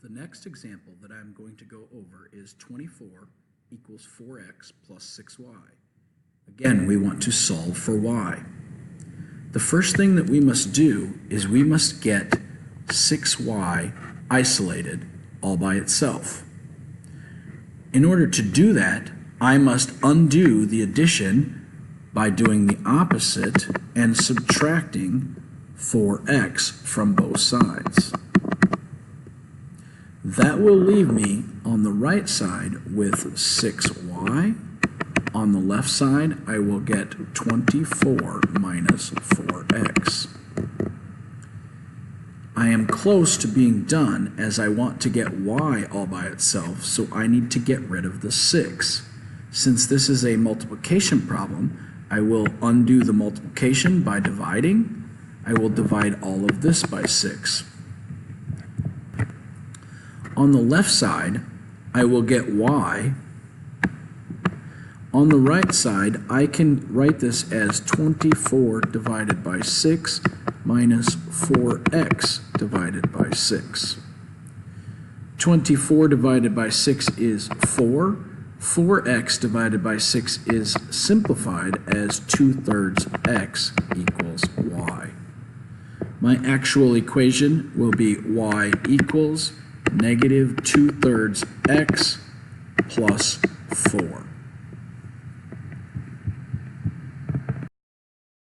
The next example that I'm going to go over is 24 equals 4x plus 6y. Again, we want to solve for y. The first thing that we must do is we must get 6y isolated all by itself. In order to do that, I must undo the addition by doing the opposite and subtracting 4x from both sides. That will leave me on the right side with 6y. On the left side, I will get 24 minus 4x. I am close to being done as I want to get y all by itself, so I need to get rid of the 6. Since this is a multiplication problem, I will undo the multiplication by dividing. I will divide all of this by 6. On the left side, I will get y. On the right side, I can write this as 24 divided by 6 minus 4x divided by 6. 24 divided by 6 is 4. 4x divided by 6 is simplified as 2/3 x equals y. My actual equation will be y equals negative 2/3 x plus 4.